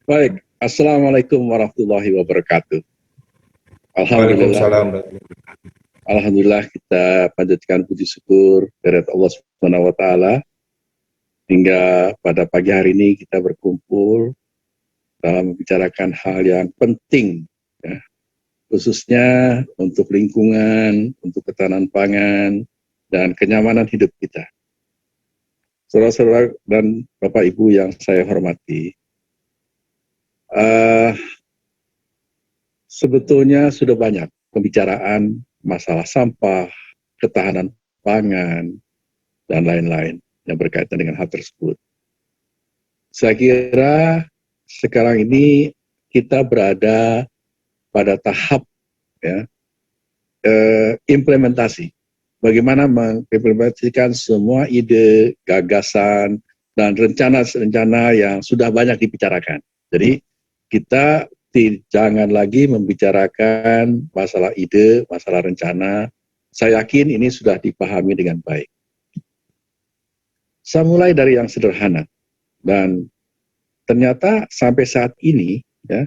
Baik, Assalamualaikum warahmatullahi wabarakatuh. Alhamdulillah, Waalaikumsalam warahmatullahi Alhamdulillah kita panjatkan puji syukur kehadirat Allah Subhanahu wa Ta'ala hingga pada pagi hari ini kita berkumpul dalam membicarakan hal yang penting, ya, khususnya untuk lingkungan, untuk ketahanan pangan, dan kenyamanan hidup kita. Saudara-saudara dan Bapak Ibu yang saya hormati, sebetulnya sudah banyak pembicaraan masalah sampah, ketahanan pangan, dan lain-lain yang berkaitan dengan hal tersebut. Saya kira sekarang ini kita berada pada tahap, ya, implementasi. Bagaimana mengimplementasikan semua ide, gagasan, dan rencana-rencana yang sudah banyak dibicarakan. Jadi kita jangan lagi membicarakan masalah ide, masalah rencana. Saya yakin ini sudah dipahami dengan baik. Saya mulai dari yang sederhana, dan ternyata sampai saat ini, ya,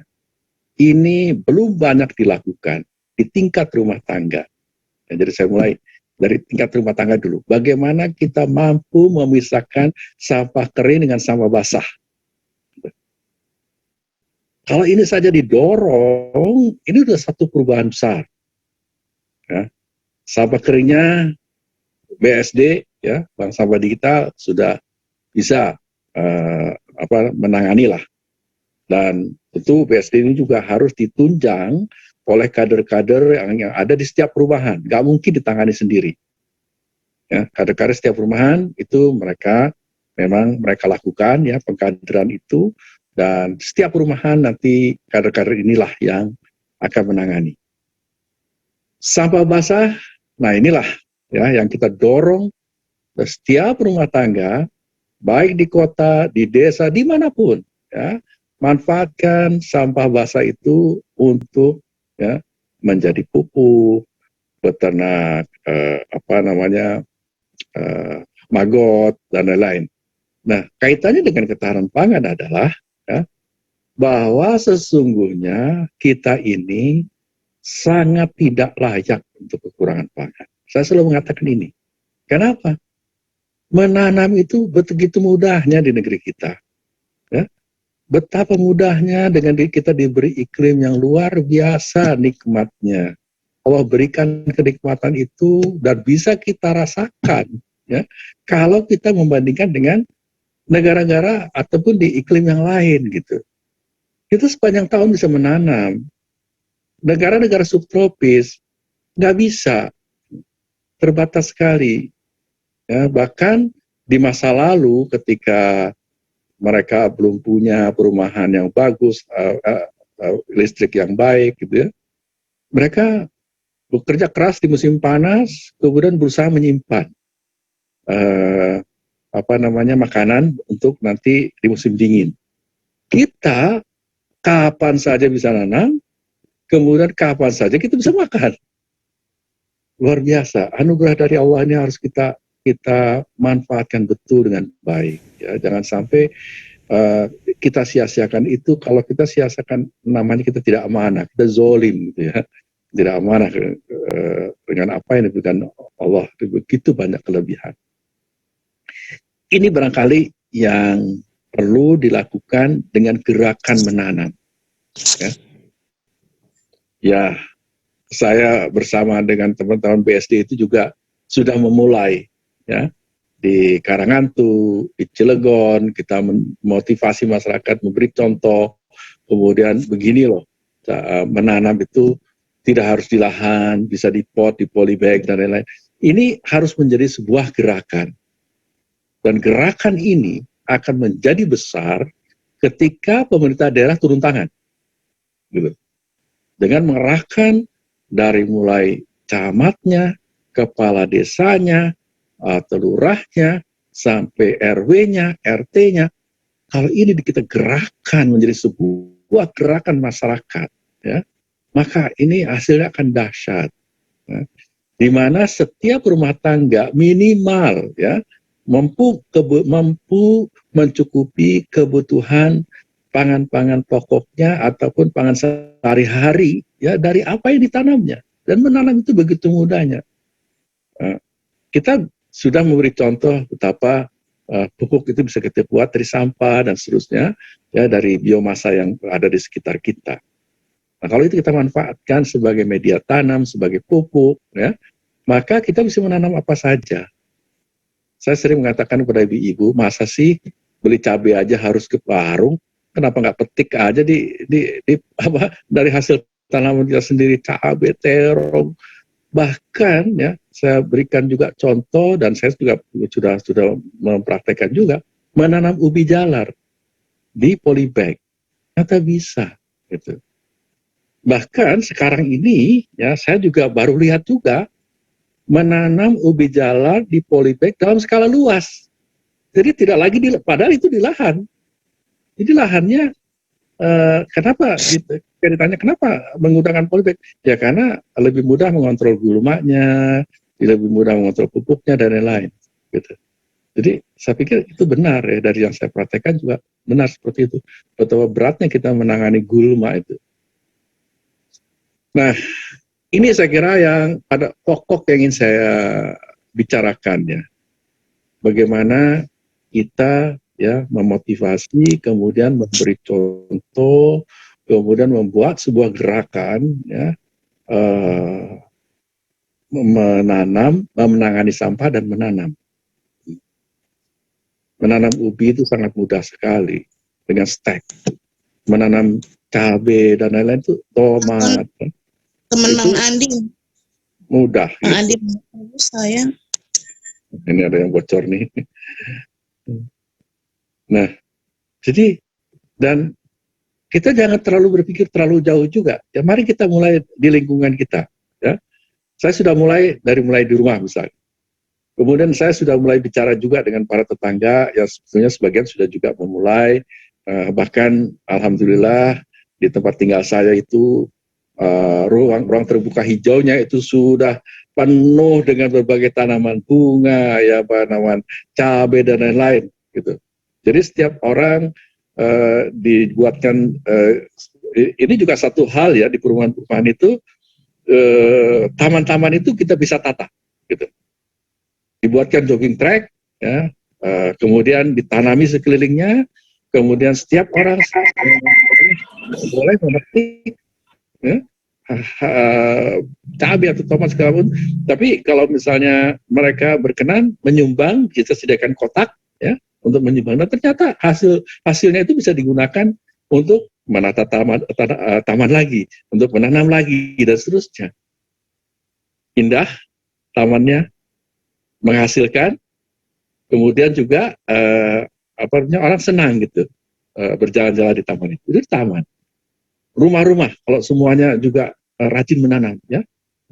ini belum banyak dilakukan di tingkat rumah tangga. Ya, jadi saya mulai dari tingkat rumah tangga dulu. Bagaimana kita mampu memisahkan sampah kering dengan sampah basah. Kalau ini saja didorong, ini sudah satu perubahan besar. Ya. Sampah keringnya BSD, ya, Bank Sampah Digital sudah bisa menangani lah. Dan tentu BSD ini juga harus ditunjang oleh kader-kader yang ada di setiap perumahan. Nggak mungkin ditangani sendiri. Ya, kader-kader setiap perumahan itu mereka lakukan, ya, pengkaderan itu, dan setiap perumahan nanti kader-kader inilah yang akan menangani. Sampah basah, nah inilah, ya, yang kita dorong setiap rumah tangga, baik di kota, di desa, dimanapun, ya, manfaatkan sampah basah itu untuk, ya, menjadi pupuk, beternak, maggot, dan lain-lain. Nah, kaitannya dengan ketahanan pangan adalah, ya, bahwa sesungguhnya kita ini sangat tidak layak untuk kekurangan pangan. Saya selalu mengatakan ini. Kenapa? Menanam itu begitu mudahnya di negeri kita. Ya. Betapa mudahnya dengan kita diberi iklim yang luar biasa nikmatnya. Allah berikan kenikmatan itu dan bisa kita rasakan, ya, kalau kita membandingkan dengan negara-negara ataupun di iklim yang lain gitu. Kita sepanjang tahun bisa menanam. Negara-negara subtropis nggak bisa, terbatas sekali. Ya, bahkan di masa lalu ketika mereka belum punya perumahan yang bagus, listrik yang baik, gitu ya, mereka bekerja keras di musim panas, kemudian berusaha menyimpan makanan untuk nanti di musim dingin. Kita kapan saja bisa nanam, kemudian kapan saja kita bisa makan. Luar biasa, anugerah dari Allah ini harus kita manfaatkan betul dengan baik. Ya, jangan sampai kita sia-siakan itu. Kalau kita sia-siakan, namanya kita tidak amanah, kita zolim, gitu ya. Tidak amanah dengan apa yang diberikan Allah. Begitu banyak kelebihan. Ini barangkali yang perlu dilakukan dengan gerakan menanam. Ya, saya bersama dengan teman-teman BSD itu juga sudah memulai, ya, di Karangantu, di Cilegon, kita memotivasi masyarakat, memberi contoh, kemudian begini loh, menanam itu tidak harus di lahan, bisa di pot, di polybag, dan lain-lain. Ini harus menjadi sebuah gerakan. Dan gerakan ini akan menjadi besar ketika pemerintah daerah turun tangan. Gitu. Dengan mengerahkan dari mulai camatnya, kepala desanya, lurahnya, sampai RW-nya, RT-nya. Kalau ini kita gerakan menjadi sebuah gerakan masyarakat, ya, maka ini hasilnya akan dahsyat. Ya. Di mana setiap rumah tangga minimal, ya, mampu mencukupi kebutuhan pangan-pangan pokoknya ataupun pangan sehari-hari ya dari apa yang ditanamnya, dan menanam itu begitu mudahnya. Kita sudah memberi contoh betapa pupuk itu bisa kita buat dari sampah dan seterusnya, ya, dari biomasa yang ada di sekitar kita. Nah, kalau itu kita manfaatkan sebagai media tanam, sebagai pupuk, ya, maka kita bisa menanam apa saja. Saya sering mengatakan kepada ibu-ibu, masa sih beli cabai aja harus ke warung? Kenapa nggak petik aja dari hasil tanaman kita sendiri, cabai, terong, bahkan ya saya berikan juga contoh dan saya juga sudah mempraktekkan juga menanam ubi jalar di polybag, ternyata bisa gitu. Bahkan sekarang ini ya saya juga baru lihat juga menanam ubi jalar di polybag dalam skala luas. Jadi tidak lagi padahal itu di lahan. Jadi lahannya kenapa gitu? Ditanya kenapa menggunakan polybag? Ya karena lebih mudah mengontrol gulmanya, lebih mudah mengontrol pupuknya dan lain-lain. Gitu. Jadi saya pikir itu benar ya, dari yang saya praktekkan juga benar seperti itu. Betapa beratnya kita menangani gulma itu. Nah, ini saya kira yang pada pokok yang ingin saya bicarakan ya. Bagaimana kita ya memotivasi, kemudian memberi contoh, kemudian membuat sebuah gerakan ya, menangani sampah dan menanam. Menanam ubi itu sangat mudah sekali dengan stek. Menanam cabai dan lain-lain itu tomat. Temen Mang Andi. Mudah. Mang gitu. Andi saya. Ini ada yang bocor nih. Nah, jadi dan kita jangan terlalu berpikir terlalu jauh juga. Ya, mari kita mulai di lingkungan kita. Ya, saya sudah mulai di rumah misalnya. Kemudian saya sudah mulai bicara juga dengan para tetangga, yang sebetulnya sebagian sudah juga memulai, bahkan alhamdulillah di tempat tinggal saya itu ruang terbuka hijaunya itu sudah penuh dengan berbagai tanaman bunga, ya, tanaman cabai dan lain-lain, gitu. Jadi setiap orang dibuatkan ini juga satu hal ya di perumahan-perumahan itu, taman-taman itu kita bisa tata, gitu. Dibuatkan jogging track, ya, kemudian ditanami sekelilingnya, kemudian setiap orang boleh memetik ya, cabai atau tomat segala pun. Tapi kalau misalnya mereka berkenan menyumbang, kita sediakan kotak ya untuk menyumbang. Dan ternyata hasilnya itu bisa digunakan untuk menata taman lagi, untuk menanam lagi dan seterusnya. Indah tamannya, menghasilkan, kemudian juga orang senang gitu berjalan-jalan di taman itu. Itu taman. Rumah-rumah kalau semuanya juga rajin menanam, ya,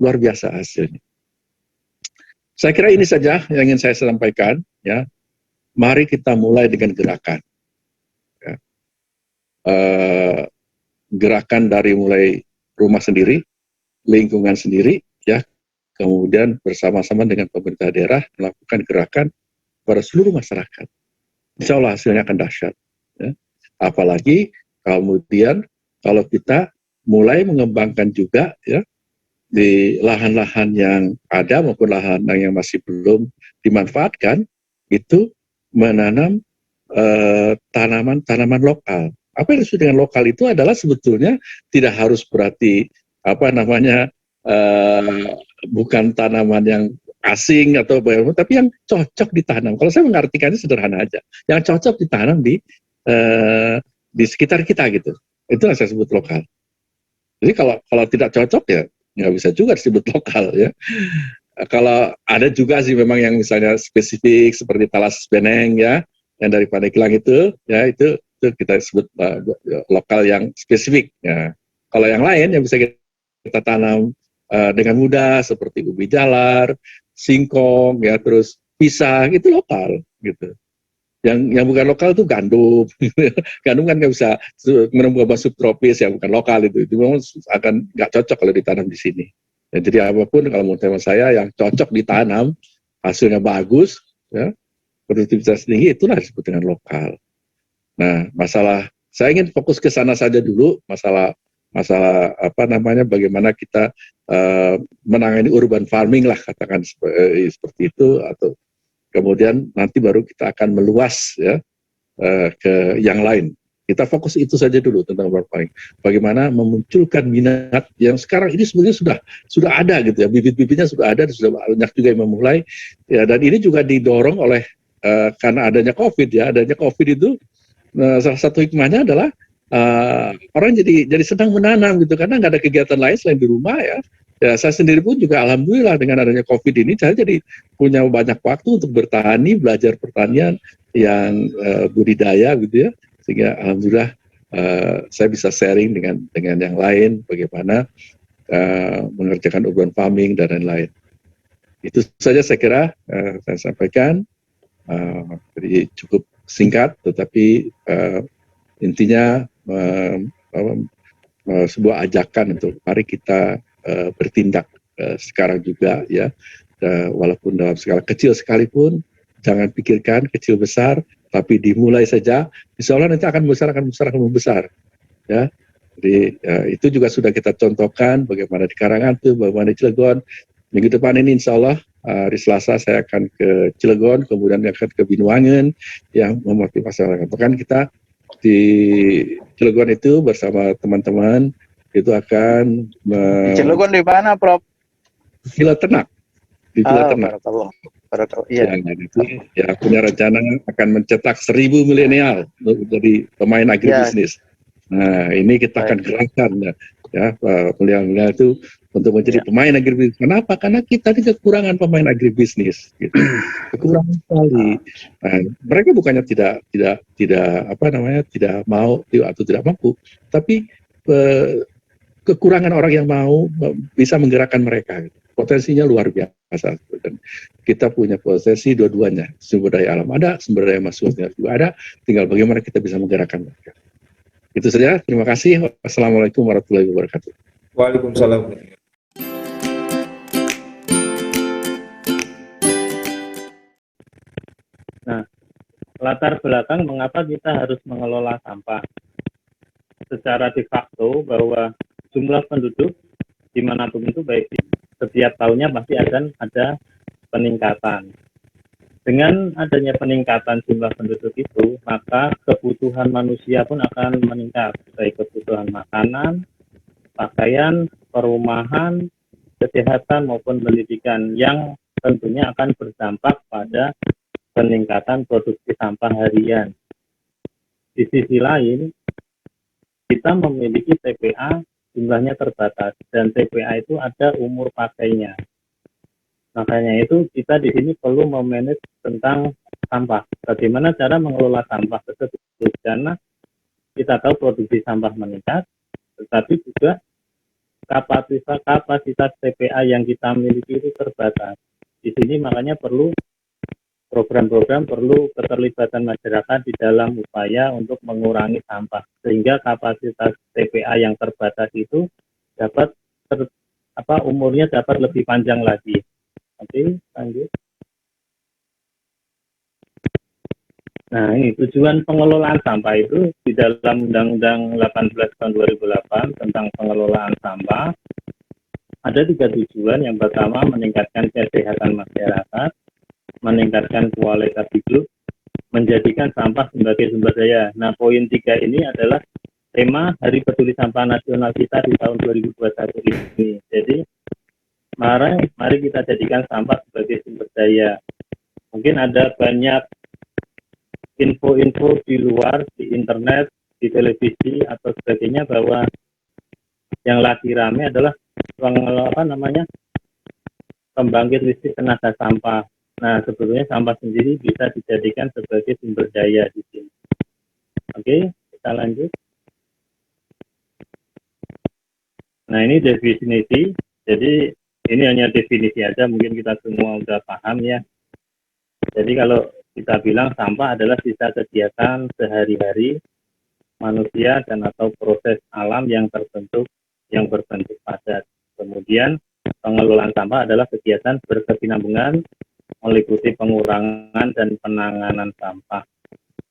luar biasa hasilnya. Saya kira ini saja yang ingin saya sampaikan, ya. Mari kita mulai dengan gerakan, ya. Gerakan dari mulai rumah sendiri, lingkungan sendiri, ya. Kemudian bersama-sama dengan pemerintah daerah melakukan gerakan pada seluruh masyarakat. Insya Allah hasilnya akan dahsyat. Ya. Apalagi kemudian kalau kita mulai mengembangkan juga ya di lahan-lahan yang ada maupun lahan yang masih belum dimanfaatkan, itu menanam tanaman-tanaman lokal. Apa yang disebut dengan lokal itu adalah sebetulnya tidak harus berarti bukan tanaman yang asing atau baru, tapi yang cocok ditanam. Kalau saya mengartikannya sederhana aja, yang cocok ditanam di sekitar kita gitu. Itulah saya sebut lokal. Jadi kalau tidak cocok ya nggak bisa juga disebut lokal ya. Kalau ada juga sih memang yang misalnya spesifik seperti talas beneng ya, yang dari Pandeglang itu ya itu kita sebut lokal yang spesifik. Ya. Kalau yang lain yang bisa kita tanam dengan mudah seperti ubi jalar, singkong, ya, terus pisang, itu lokal gitu. Yang bukan lokal itu gandum. Gandum kan nggak bisa menembus subtropis, ya bukan lokal itu memang akan nggak cocok kalau ditanam di sini. Ya, jadi apapun kalau menurut saya yang cocok ditanam, hasilnya bagus, ya, produktivitas tinggi, itulah disebut dengan lokal. Nah, masalah Saya ingin fokus ke sana saja dulu, masalah apa namanya, bagaimana kita menangani urban farming lah, katakan seperti itu, atau kemudian nanti baru kita akan meluas ya ke yang lain. Kita fokus itu saja dulu tentang urban farming. Bagaimana memunculkan minat yang sekarang ini sebenarnya sudah ada gitu ya, bibit-bibitnya sudah ada, sudah banyak juga yang memulai. Ya, dan ini juga didorong oleh karena adanya COVID ya, adanya COVID itu salah satu hikmahnya adalah orang jadi sedang menanam gitu, karena nggak ada kegiatan lain selain di rumah ya. Ya, saya sendiri pun juga alhamdulillah dengan adanya COVID ini saya jadi punya banyak waktu untuk bertani, belajar pertanian yang budidaya gitu ya, sehingga alhamdulillah saya bisa sharing dengan yang lain bagaimana mengerjakan urban farming dan lain-lain. Itu saja saya kira saya sampaikan. Jadi cukup singkat, tetapi intinya sebuah ajakan untuk mari kita bertindak sekarang juga ya, walaupun dalam skala kecil sekalipun, jangan pikirkan kecil besar, tapi dimulai saja, insya Allah nanti akan membesar ya. Jadi itu juga sudah kita contohkan bagaimana di Karangantu, bagaimana di Cilegon. Minggu depan ini insya Allah hari Selasa saya akan ke Cilegon, kemudian akan ke Binuangen yang memotivasi masyarakat. Bahkan kita di Cilegon itu bersama teman-teman itu akan Di Cilegon di mana, Prof? Villa Ternak. Di Villa Ternak. Baru tahu. Iya. Itu ya punya rencana akan mencetak 1.000 milenial untuk menjadi pemain agribisnis. Nah, ini kita akan gerakkan ya milenial itu untuk menjadi pemain agribisnis. Kenapa? Karena kita ini kekurangan pemain agribisnis, gitu. Kekurangan sekali. Nah, mereka bukannya tidak apa namanya, tidak mau atau tidak mampu, tapi kekurangan orang yang mau bisa menggerakkan mereka. Gitu. Potensinya luar biasa. Dan kita punya potensi dua-duanya. Sumber daya alam ada, sumber daya manusia juga ada. Tinggal bagaimana kita bisa menggerakkan mereka. Itu saja. Terima kasih. Wassalamualaikum warahmatullahi wabarakatuh. Waalaikumsalam. Nah, latar belakang mengapa kita harus mengelola sampah. Secara de facto bahwa jumlah penduduk dimanapun itu baik setiap tahunnya pasti akan ada peningkatan. Dengan adanya peningkatan jumlah penduduk itu, maka kebutuhan manusia pun akan meningkat, baik kebutuhan makanan, pakaian, perumahan, kesehatan maupun pendidikan yang tentunya akan berdampak pada peningkatan produksi sampah harian. Di sisi lain, kita memiliki TPA jumlahnya terbatas dan TPA itu ada umur pakainya. Makanya itu kita di sini perlu memanage tentang sampah. Bagaimana cara mengelola sampah tersebut? Karena kita tahu produksi sampah meningkat, tetapi juga kapasitas TPA yang kita miliki itu terbatas. Di sini makanya perlu program-program, perlu keterlibatan masyarakat di dalam upaya untuk mengurangi sampah, sehingga kapasitas TPA yang terbatas itu dapat umurnya dapat lebih panjang lagi. Oke, lanjut. Nah, ini tujuan pengelolaan sampah itu di dalam Undang-Undang 18 tahun 2008 tentang pengelolaan sampah ada 3 tujuan. Yang pertama, meningkatkan kesehatan masyarakat, meningkatkan kualitas hidup, menjadikan sampah sebagai sumber daya. Nah, poin 3 ini adalah tema Hari Peduli Sampah Nasional kita di tahun 2021 ini. Jadi, mari kita jadikan sampah sebagai sumber daya. Mungkin ada banyak info-info di luar, di internet, di televisi, atau sebagainya, bahwa yang lagi rame adalah pembangkit listrik tenaga sampah. Nah, sebetulnya sampah sendiri bisa dijadikan sebagai sumber daya di sini. Oke, kita lanjut. Nah, ini definisi. Jadi, ini hanya definisi aja, mungkin kita semua udah paham ya. Jadi, kalau kita bilang sampah adalah sisa kegiatan sehari-hari manusia dan atau proses alam yang berbentuk padat. Kemudian, pengelolaan sampah adalah kegiatan berkesinambungan meliputi pengurangan dan penanganan sampah.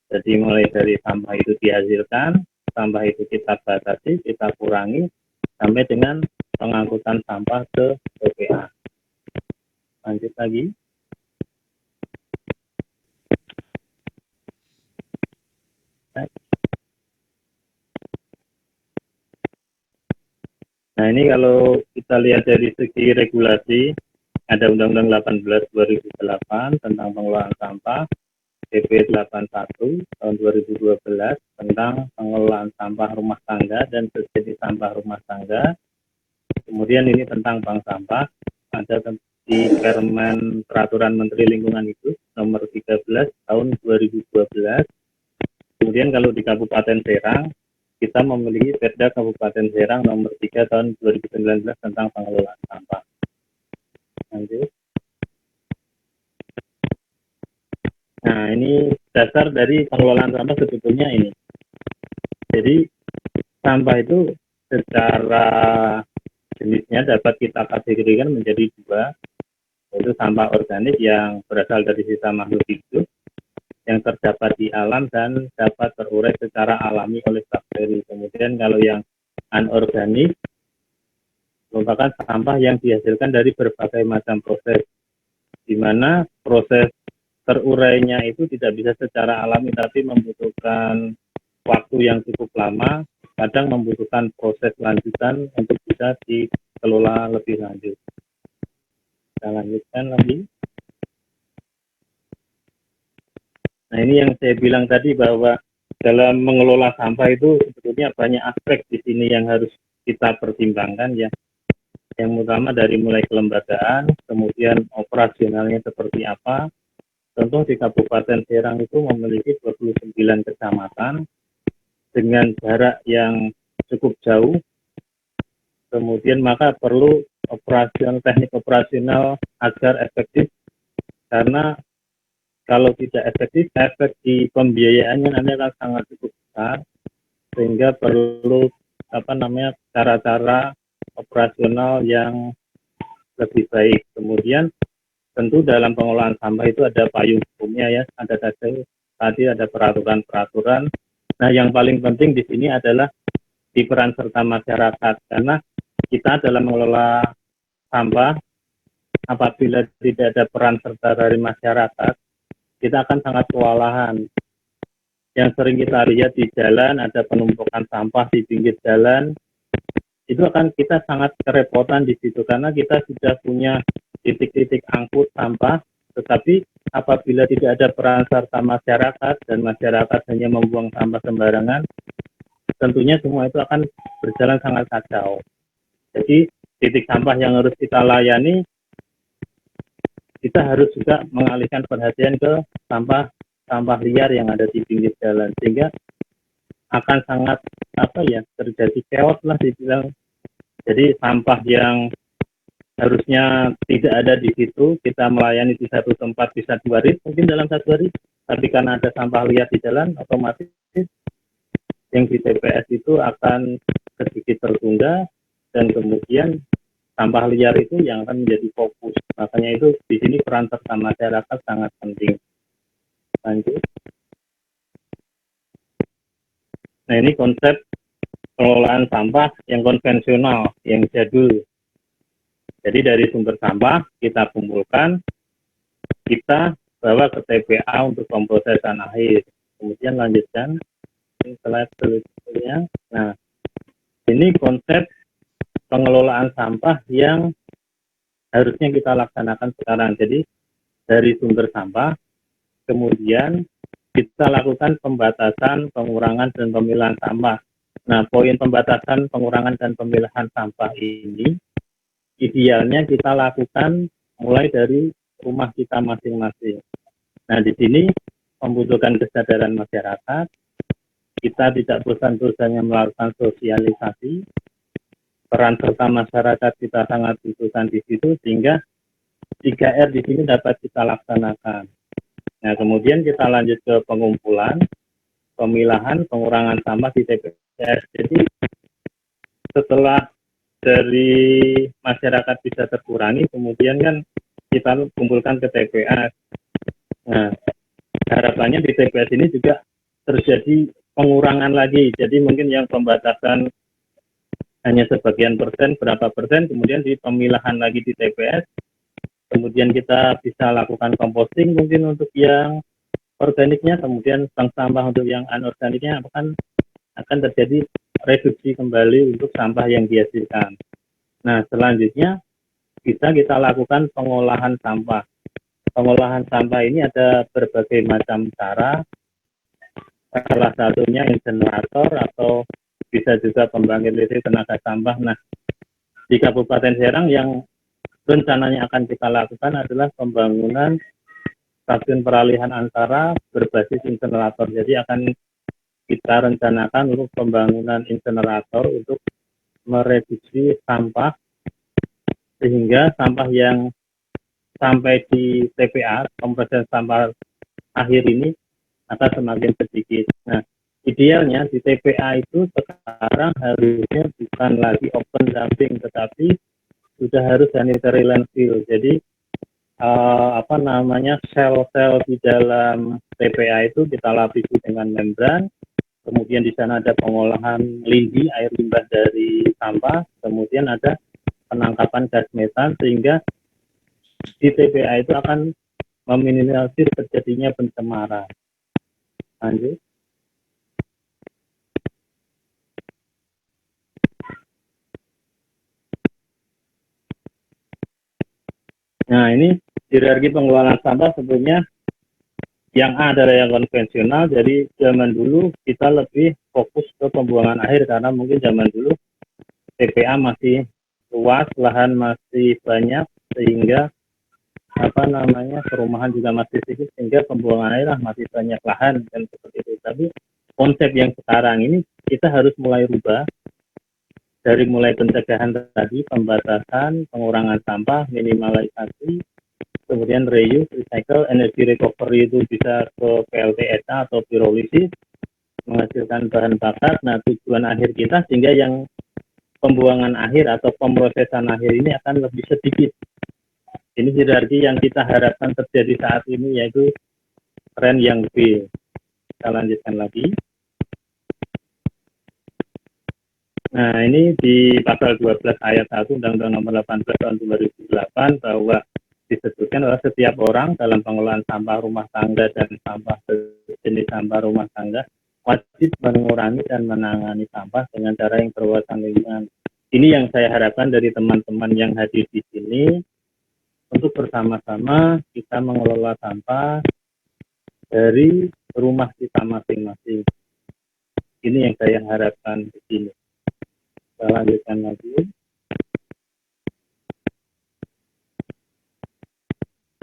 Jadi mulai dari sampah itu dihasilkan, sampah itu kita batasi, kita kurangi sampai dengan pengangkutan sampah ke TPA. Lanjut lagi. Nah, ini kalau kita lihat dari segi regulasi, ada Undang-Undang 18 2008 tentang pengelolaan sampah, PP 81 tahun 2012 tentang pengelolaan sampah rumah tangga dan subsidi sampah rumah tangga. Kemudian ini tentang bank sampah, ada di Permen Peraturan Menteri Lingkungan Hidup nomor 13 tahun 2012. Kemudian kalau di Kabupaten Serang, kita memiliki Perda Kabupaten Serang nomor 3 tahun 2019 tentang pengelolaan sampah. Lanjut. Nah, ini dasar dari pengelolaan sampah sebetulnya ini. Jadi, sampah itu secara jenisnya dapat kita kategorikan menjadi dua, yaitu sampah organik yang berasal dari sisa makhluk hidup, yang terdapat di alam dan dapat terurai secara alami oleh bakteri. Kemudian kalau yang anorganik merupakan sampah yang dihasilkan dari berbagai macam proses, di mana proses terurainya itu tidak bisa secara alami tapi membutuhkan waktu yang cukup lama, kadang membutuhkan proses lanjutan untuk bisa dikelola lebih lanjut. Kita lanjutkan lagi. Nah, ini yang saya bilang tadi bahwa dalam mengelola sampah itu sebetulnya banyak aspek di sini yang harus kita pertimbangkan ya. Yang utama dari mulai kelembagaan, kemudian operasionalnya seperti apa. Contoh di Kabupaten Serang itu memiliki 29 kecamatan dengan jarak yang cukup jauh. Kemudian maka perlu teknik operasional agar efektif, karena kalau tidak efektif, efek di pembiayaannya nanti akan sangat cukup besar, sehingga perlu cara-cara operasional yang lebih baik. Kemudian tentu dalam pengelolaan sampah itu ada payung hukumnya ya, ada tadi ada peraturan-peraturan. Nah, yang paling penting di sini adalah di peran serta masyarakat, karena kita dalam mengelola sampah apabila tidak ada peran serta dari masyarakat, kita akan sangat kewalahan. Yang sering kita lihat di jalan, ada penumpukan sampah di pinggir jalan, itu akan kita sangat kerepotan di situ, karena kita sudah punya titik-titik angkut sampah, tetapi apabila tidak ada peran serta masyarakat, dan masyarakat hanya membuang sampah sembarangan, tentunya semua itu akan berjalan sangat kacau. Jadi, titik sampah yang harus kita layani, kita harus juga mengalihkan perhatian ke sampah liar yang ada di pinggir jalan, sehingga akan sangat terjadi chaos lah dibilang. Jadi sampah yang harusnya tidak ada di situ, kita melayani di satu tempat bisa 2 hari mungkin dalam 1 hari, tapi karena ada sampah liar di jalan, otomatis yang di TPS itu akan sedikit tertunda, dan kemudian sampah liar itu yang akan menjadi fokus. Makanya itu di sini peran serta masyarakat sangat penting. Lanjut. Nah, ini konsep pengelolaan sampah yang konvensional, yang jadul. Jadi dari sumber sampah kita kumpulkan, kita bawa ke TPA untuk pemrosesan akhir. Kemudian lanjutkan slide selanjutnya. Nah, ini konsep pengelolaan sampah yang harusnya kita laksanakan sekarang. Jadi dari sumber sampah, kemudian kita lakukan pembatasan, pengurangan, dan pemilahan sampah. Nah, poin pembatasan, pengurangan, dan pemilahan sampah ini idealnya kita lakukan mulai dari rumah kita masing-masing. Nah, di sini membutuhkan kesadaran masyarakat. Kita tidak bosan-bosannya melakukan sosialisasi. Peran serta masyarakat kita sangat butuhkan di situ, sehingga 3R di sini dapat kita laksanakan. Nah, kemudian kita lanjut ke pengumpulan, pemilahan, pengurangan sampah di TPS. Jadi setelah dari masyarakat bisa terkurangi, kemudian kan kita kumpulkan ke TPS. Nah, harapannya di TPS ini juga terjadi pengurangan lagi. Jadi mungkin yang pembatasan hanya sebagian persen, berapa persen, kemudian di pemilahan lagi di TPS, kemudian kita bisa lakukan composting mungkin untuk yang organiknya, kemudian bank sampah untuk yang anorganiknya akan terjadi reduksi kembali untuk sampah yang dihasilkan. Nah, selanjutnya bisa kita lakukan pengolahan sampah. Pengolahan sampah ini ada berbagai macam cara, salah satunya insenerator atau bisa juga pembangkit listrik tenaga sampah. Nah, di Kabupaten Serang yang rencananya akan kita lakukan adalah pembangunan stasiun peralihan antara berbasis insenerator. Jadi akan kita rencanakan untuk pembangunan insenerator untuk mereduksi sampah sehingga sampah yang sampai di TPA, kompresen sampah akhir ini, akan semakin sedikit. Nah, idealnya di TPA itu sekarang harusnya bukan lagi open dumping, tetapi sudah harus sanitary landfill. Jadi sel-sel di dalam TPA itu kita lapisi dengan membran, kemudian di sana ada pengolahan lindi, air limbah dari sampah, kemudian ada penangkapan gas metan, sehingga di TPA itu akan meminimalisir terjadinya pencemaran. Lanjut. Nah, ini hierarki pengelolaan sampah sebetulnya yang A adalah yang konvensional. Jadi zaman dulu kita lebih fokus ke pembuangan akhir karena mungkin zaman dulu TPA masih luas, lahan masih banyak, sehingga perumahan juga masih sedikit, sehingga pembuangan air masih banyak lahan dan seperti itu. Tapi konsep yang sekarang ini kita harus mulai rubah dari mulai pencegahan tadi, pembatasan, pengurangan sampah, minimalisasi, kemudian reuse, recycle, energi recovery itu bisa ke PLTSA atau pirolisis, menghasilkan bahan bakar. Nah, tujuan akhir kita sehingga yang pembuangan akhir atau pemrosesan akhir ini akan lebih sedikit. Ini hierarki yang kita harapkan terjadi saat ini, yaitu tren yang B. Kita lanjutkan lagi. Nah, ini di pasal 12 ayat 1 Undang-Undang Nomor 18 Tahun 2008 bahwa disebutkan bahwa setiap orang dalam pengelolaan sampah rumah tangga dan sampah jenis sampah rumah tangga wajib mengurangi dan menangani sampah dengan cara yang berwawasan lingkungan. Ini yang saya harapkan dari teman-teman yang hadir di sini, untuk bersama-sama kita mengelola sampah dari rumah kita masing-masing. Ini yang saya harapkan di sini. Kita lanjutkan lagi.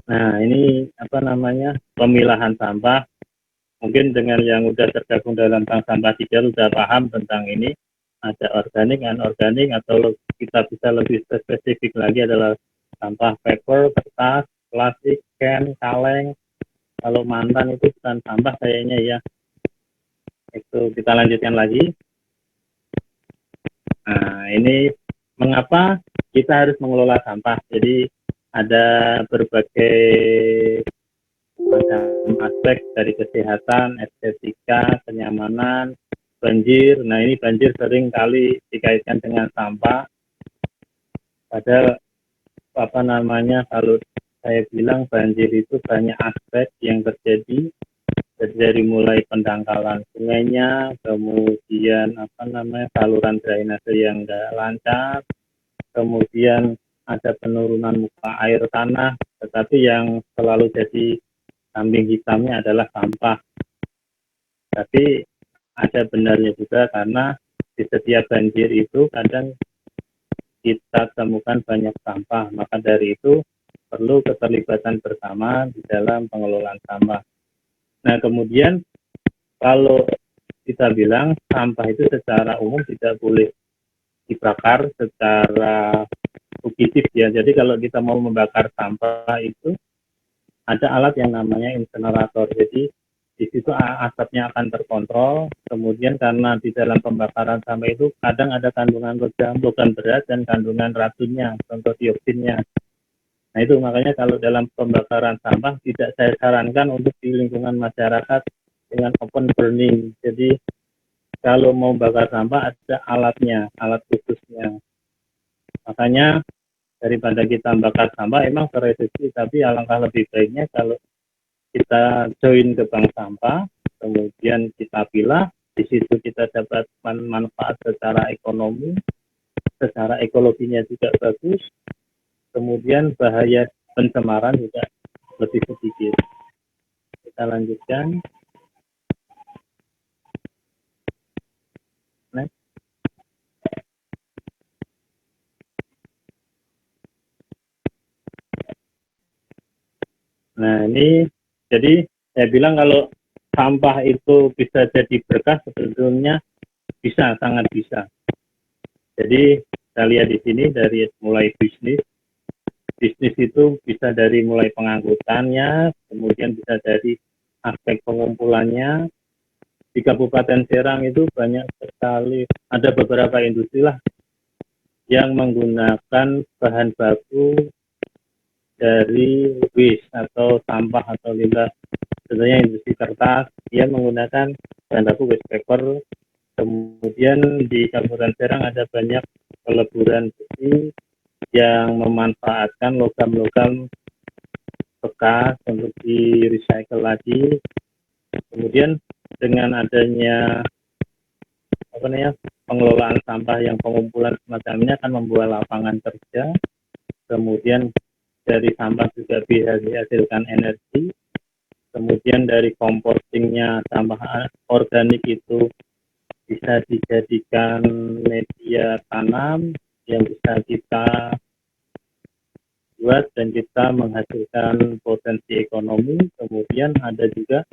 Nah, ini pemilahan sampah. Mungkin dengan yang sudah tergabung dalam bank sampah digital sudah paham tentang ini. Ada organik, anorganik, atau kita bisa lebih spesifik lagi adalah sampah paper, kertas, plastik, can, kaleng. Kalau mantan itu bukan sampah kayaknya ya. Itu kita lanjutkan lagi. Nah, ini mengapa kita harus mengelola sampah. Jadi ada berbagai macam aspek dari kesehatan, estetika, kenyamanan, banjir. Nah, ini banjir sering kali dikaitkan dengan sampah. Padahal kalau saya bilang banjir itu banyak aspek yang terjadi, dari mulai pendangkalan sungainya, kemudian saluran drainase yang nggak lancar, kemudian ada penurunan muka air tanah, tetapi yang selalu jadi kambing hitamnya adalah sampah. Tapi ada benarnya juga, karena di setiap banjir itu kadang kita temukan banyak sampah, maka dari itu perlu keterlibatan bersama di dalam pengelolaan sampah. Nah, kemudian kalau kita bilang sampah itu secara umum tidak boleh dibakar secara fugitif ya. Jadi kalau kita mau membakar sampah itu ada alat yang namanya insenerator. Jadi di situ asapnya akan terkontrol. Kemudian karena di dalam pembakaran sampah itu kadang ada kandungan logam berat dan kandungan racunnya, contoh dioksinnya. Nah, itu makanya kalau dalam pembakaran sampah tidak saya sarankan untuk di lingkungan masyarakat dengan open burning. Jadi kalau mau bakar sampah ada alatnya, alat khususnya. Makanya daripada kita bakar sampah emang tereduksi, tapi alangkah lebih baiknya kalau kita join ke bank sampah, kemudian kita pilah, di situ kita dapat manfaat secara ekonomi, secara ekologinya juga bagus, kemudian bahaya pencemaran juga lebih sedikit. Kita lanjutkan. Next. Nah, ini jadi saya bilang kalau sampah itu bisa jadi berkah, sebetulnya bisa, sangat bisa. Jadi kita lihat di sini dari mulai bisnis itu bisa dari mulai pengangkutannya, kemudian bisa dari aspek pengumpulannya. Di Kabupaten Serang itu banyak sekali, ada beberapa industri lah yang menggunakan bahan baku dari waste atau sampah atau limbah. Contohnya industri kertas, dia menggunakan bahan baku waste paper. Kemudian di Kabupaten Serang ada banyak peleburan besi yang memanfaatkan logam-logam bekas untuk di recycle lagi. Kemudian dengan adanya pengelolaan sampah yang pengumpulan semacamnya akan membuat lapangan kerja. Kemudian dari sampah juga bisa dihasilkan energi. Kemudian dari compostingnya sampah organik itu bisa dijadikan media tanam yang bisa kita buat dan kita menghasilkan potensi ekonomi. Kemudian ada juga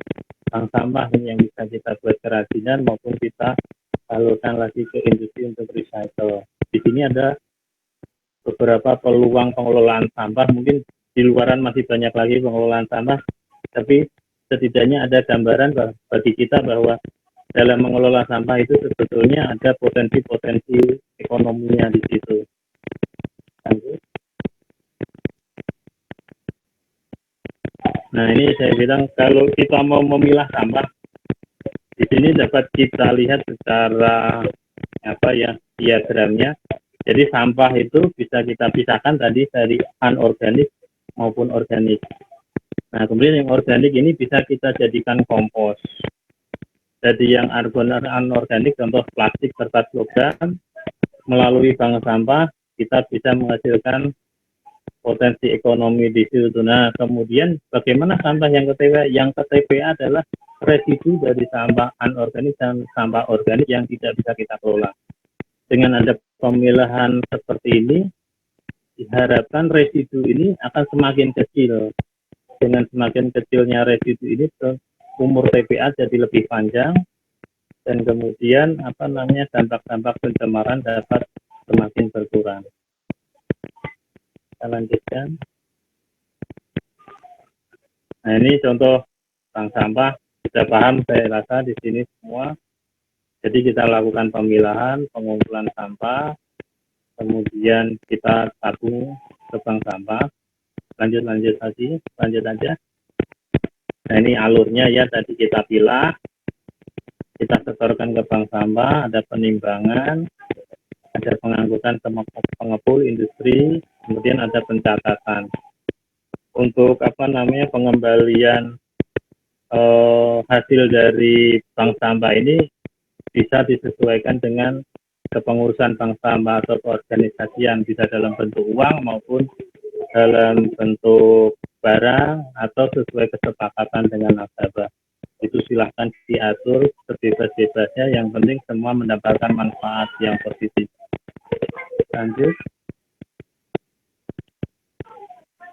bank sampah yang bisa kita buat kerajinan maupun kita salurkan lagi ke industri untuk recycle. Di sini ada beberapa peluang pengelolaan sampah, mungkin di luaran masih banyak lagi pengelolaan sampah, tapi setidaknya ada gambaran bagi kita bahwa dalam mengelola sampah itu sebetulnya ada potensi-potensi ekonominya di situ. Nah, ini saya bilang kalau kita mau memilah sampah, di sini dapat kita lihat secara diagramnya. Jadi sampah itu bisa kita pisahkan tadi dari anorganik maupun organik. Nah, kemudian yang organik ini bisa kita jadikan kompos. Jadi yang anorganik, contoh plastik, kertas, logam, melalui bank sampah kita bisa menghasilkan potensi ekonomi di situ. Nah, kemudian bagaimana sampah yang ke TPA? Yang ke TPA adalah residu dari sampah anorganik dan sampah organik yang tidak bisa kita kelola. Dengan ada pemilahan seperti ini, diharapkan residu ini akan semakin kecil. Dengan semakin kecilnya residu ini, umur TPA jadi lebih panjang, dan kemudian dampak-dampak pencemaran dapat semakin berkurang. Kita lanjutkan. Nah, ini contoh bank sampah, sudah paham saya rasa di sini semua. Jadi kita lakukan pemilahan, pengumpulan sampah, kemudian kita tabung ke bank sampah. Lanjut aja. Nah, ini alurnya ya, tadi kita pilah, kita setorkan ke bank sampah, ada penimbangan, ada pengangkutan ke pengepul industri, kemudian ada pencatatan. Untuk pengembalian hasil dari bank sampah ini bisa disesuaikan dengan kepengurusan bank sampah atau organisasi yang bisa dalam bentuk uang maupun dalam bentuk barang atau sesuai kesepakatan dengan nasabah. Itu silahkan diatur sebebas-bebasnya, yang penting semua mendapatkan manfaat yang positif. Lanjut.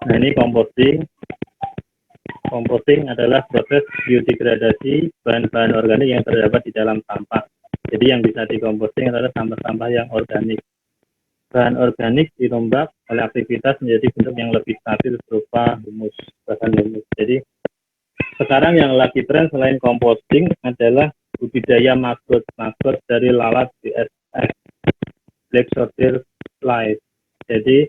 Nah, ini composting. Composting adalah proses biodegradasi bahan-bahan organik yang terdapat di dalam sampah. Jadi yang bisa dikomposting adalah sampah-sampah yang organik. Bahan organik dirombak oleh aktivitas menjadi bentuk yang lebih stabil berupa humus, bahan humus. Jadi sekarang yang lagi tren selain composting adalah budidaya maggot dari lalat BSF, Black Soldier Flies. Jadi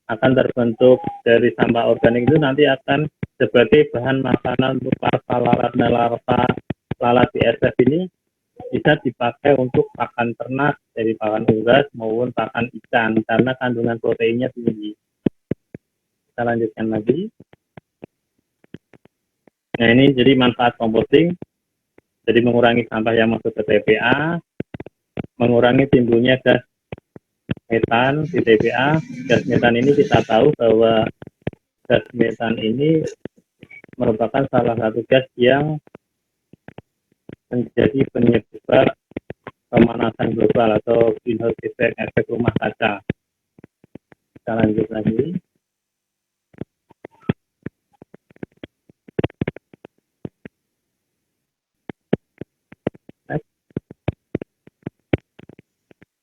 akan terbentuk dari sampah organik itu nanti akan sebagai bahan makanan untuk larva lalat BSF ini bisa dipakai untuk pakan ternak dari pakan unggas maupun pakan ikan karena kandungan proteinnya tinggi. Kita lanjutkan lagi. Nah, ini jadi manfaat composting. Jadi mengurangi sampah yang masuk ke TPA, mengurangi timbulnya gas metan di TPA. Gas metan ini kita tahu bahwa gas metan ini merupakan salah satu gas yang menjadi penyebab pemanasan global atau greenhouse effect, efek rumah kaca. Kita lanjut lagi.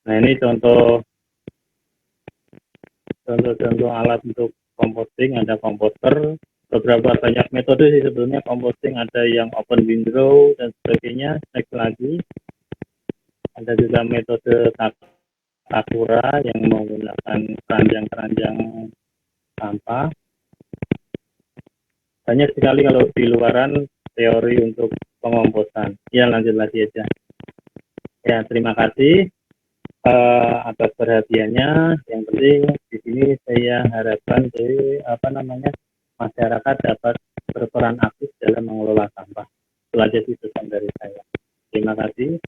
Nah, ini contoh alat untuk composting. Ada komposter, beberapa banyak metode sih sebetulnya composting, ada yang open windrow dan sebagainya. Next lagi, ada juga metode Sakura yang menggunakan keranjang-keranjang sampah. Banyak sekali kalau di luaran teori untuk pengomposan. Ya, lanjut lagi aja. Ya, terima kasih atas perhatiannya. Yang penting di sini saya harapkan masyarakat dapat berperan aktif dalam mengelola sampah. Itu aja sih pesan dari saya. Terima kasih.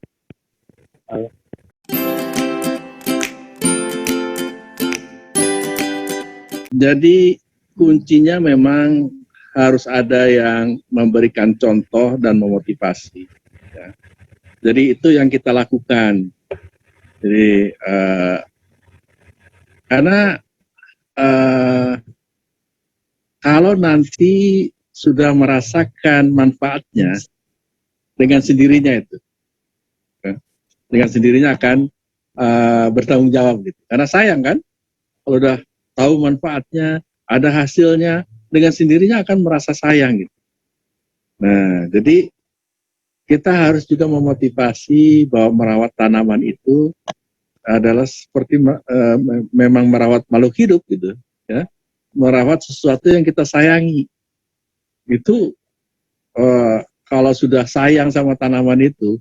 Jadi kuncinya memang harus ada yang memberikan contoh dan memotivasi. Ya. Jadi itu yang kita lakukan. Jadi karena kalau nanti sudah merasakan manfaatnya dengan sendirinya itu, dengan sendirinya akan bertanggung jawab gitu. Karena sayang kan, kalau udah tahu manfaatnya, ada hasilnya, dengan sendirinya akan merasa sayang gitu. Nah, jadi kita harus juga memotivasi bahwa merawat tanaman itu adalah seperti memang merawat makhluk hidup gitu, ya, merawat sesuatu yang kita sayangi. Itu kalau sudah sayang sama tanaman itu,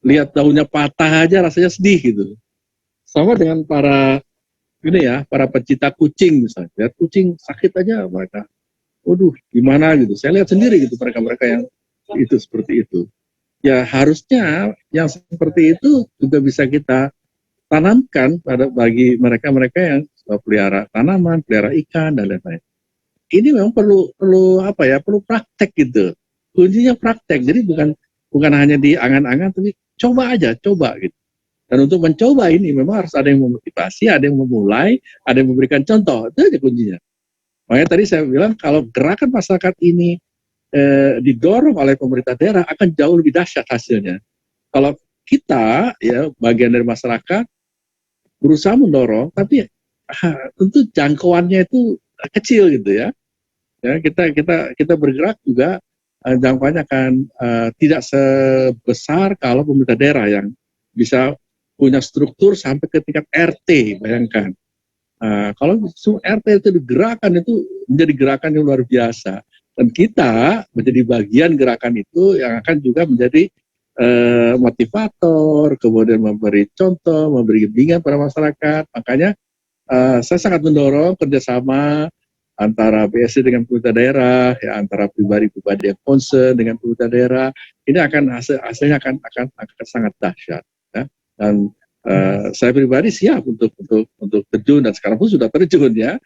lihat daunnya patah aja rasanya sedih gitu. Sama dengan para pecinta kucing misalnya, lihat kucing sakit aja mereka, waduh gimana gitu. Saya lihat sendiri gitu mereka yang itu seperti itu. Ya harusnya yang seperti itu juga bisa kita tanamkan bagi mereka yang pelihara tanaman, pelihara ikan dan lain-lain. Ini memang perlu praktek gitu. Kuncinya praktek. Jadi bukan hanya di angan-angan, tapi coba gitu. Dan untuk mencoba ini memang harus ada yang memotivasi, ada yang memulai, ada yang memberikan contoh. Itu aja kuncinya. Makanya tadi saya bilang kalau gerakan masyarakat ini didorong oleh pemerintah daerah akan jauh lebih dahsyat hasilnya. Kalau kita ya bagian dari masyarakat berusaha mendorong, tapi tentu jangkauannya itu kecil gitu ya. Ya kita bergerak juga jangkauannya akan tidak sebesar kalau pemerintah daerah yang bisa punya struktur sampai ke tingkat RT, bayangkan. Kalau RT itu digerakkan itu menjadi gerakan yang luar biasa. Dan kita menjadi bagian gerakan itu yang akan juga menjadi motivator, kemudian memberi contoh, memberi bimbingan pada masyarakat. Makanya saya sangat mendorong kerjasama antara BSD dengan pemerintah daerah, ya, antara pribadi-pribadi yang concern dengan pemerintah daerah. Ini akan hasilnya akan sangat dahsyat. Ya. Dan saya pribadi siap untuk terjun dan sekarang pun sudah terjun ya.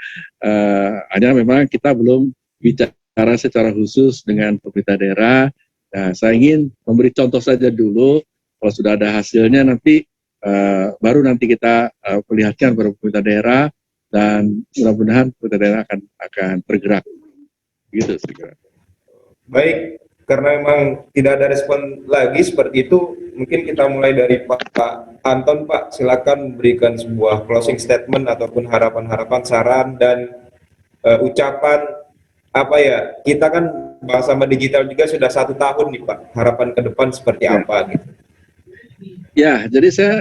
Hanya memang kita belum bicara secara khusus dengan pemerintah daerah. Nah, saya ingin memberi contoh saja dulu. Kalau sudah ada hasilnya nanti baru nanti kita perlihatkan kepada pemerintah daerah dan mudah-mudahan pemerintah daerah akan bergerak. Gitu segera. Baik, karena memang tidak ada respon lagi seperti itu, mungkin kita mulai dari Pak Anton. Pak, silakan berikan sebuah closing statement ataupun harapan-harapan, saran dan ucapan. Apa ya, kita kan bahasa sama digital juga sudah 1 tahun nih Pak, harapan ke depan seperti apa gitu. Ya, jadi saya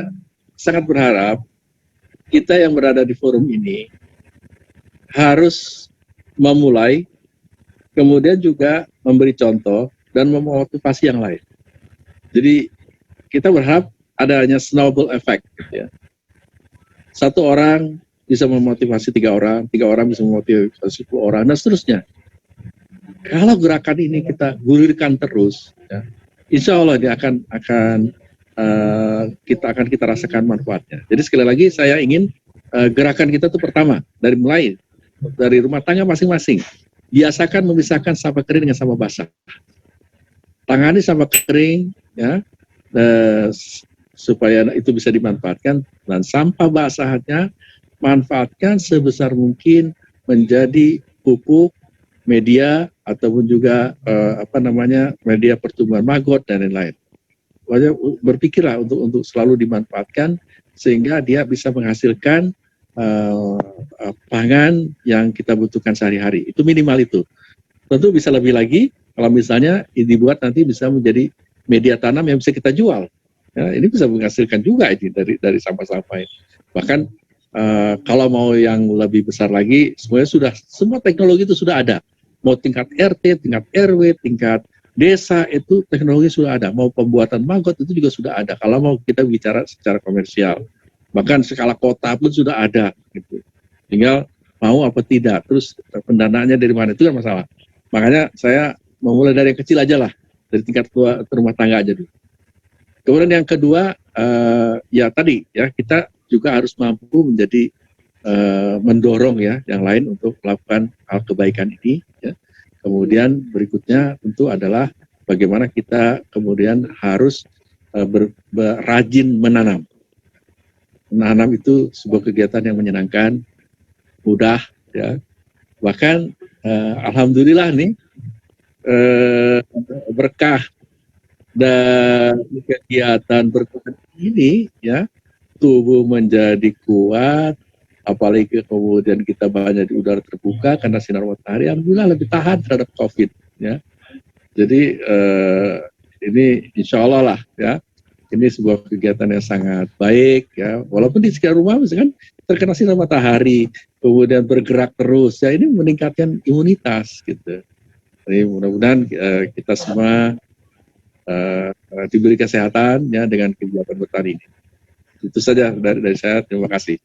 sangat berharap kita yang berada di forum ini harus memulai, kemudian juga memberi contoh dan memotivasi yang lain. Jadi kita berharap adanya snowball effect gitu ya. Satu orang bisa memotivasi 3 orang bisa memotivasi 10 orang, dan seterusnya. Kalau gerakan ini kita gulirkan terus, ya, insya Allah dia akan kita rasakan manfaatnya. Jadi sekali lagi saya ingin gerakan kita itu pertama mulai dari rumah tangga masing-masing. Biasakan memisahkan sampah kering dengan sampah basah. Tangani sampah kering, ya, supaya itu bisa dimanfaatkan, dan sampah basahnya manfaatkan sebesar mungkin menjadi pupuk, media, ataupun juga media pertumbuhan maggot dan lain-lain. Berpikirlah untuk selalu dimanfaatkan sehingga dia bisa menghasilkan pangan yang kita butuhkan sehari-hari. Itu minimal itu. Tentu bisa lebih lagi kalau misalnya dibuat nanti bisa menjadi media tanam yang bisa kita jual. Ya, ini bisa menghasilkan juga ini dari sampah-sampah ini. Bahkan kalau mau yang lebih besar lagi, semua teknologi itu sudah ada. Mau tingkat RT, tingkat RW, tingkat desa, itu teknologi sudah ada. Mau pembuatan maggot itu juga sudah ada. Kalau mau kita bicara secara komersial, bahkan skala kota pun sudah ada. Gitu. Tinggal mau apa tidak. Terus pendanaannya dari mana, itu kan masalah. Makanya saya memulai dari yang kecil aja lah, dari tingkat rumah tangga aja dulu. Kemudian yang kedua, ya tadi ya, kita juga harus mampu menjadi mendorong ya yang lain untuk melakukan hal kebaikan ini. Ya. Kemudian berikutnya tentu adalah bagaimana kita kemudian harus rajin menanam. Menanam itu sebuah kegiatan yang menyenangkan, mudah, ya. Bahkan alhamdulillah nih berkah dan kegiatan berkah ini, ya, tubuh menjadi kuat, apalagi kemudian kita banyak di udara terbuka karena sinar matahari, alhamdulillah lebih tahan terhadap COVID, ya. Jadi ini insya Allah lah, ya, ini sebuah kegiatan yang sangat baik, ya, walaupun di sekitar rumah misalkan terkena sinar matahari, kemudian bergerak terus, ya, ini meningkatkan imunitas, gitu. Jadi mudah-mudahan kita semua diberi kesehatan, ya, dengan kegiatan bertani ini. Itu saja dari saya, terima kasih.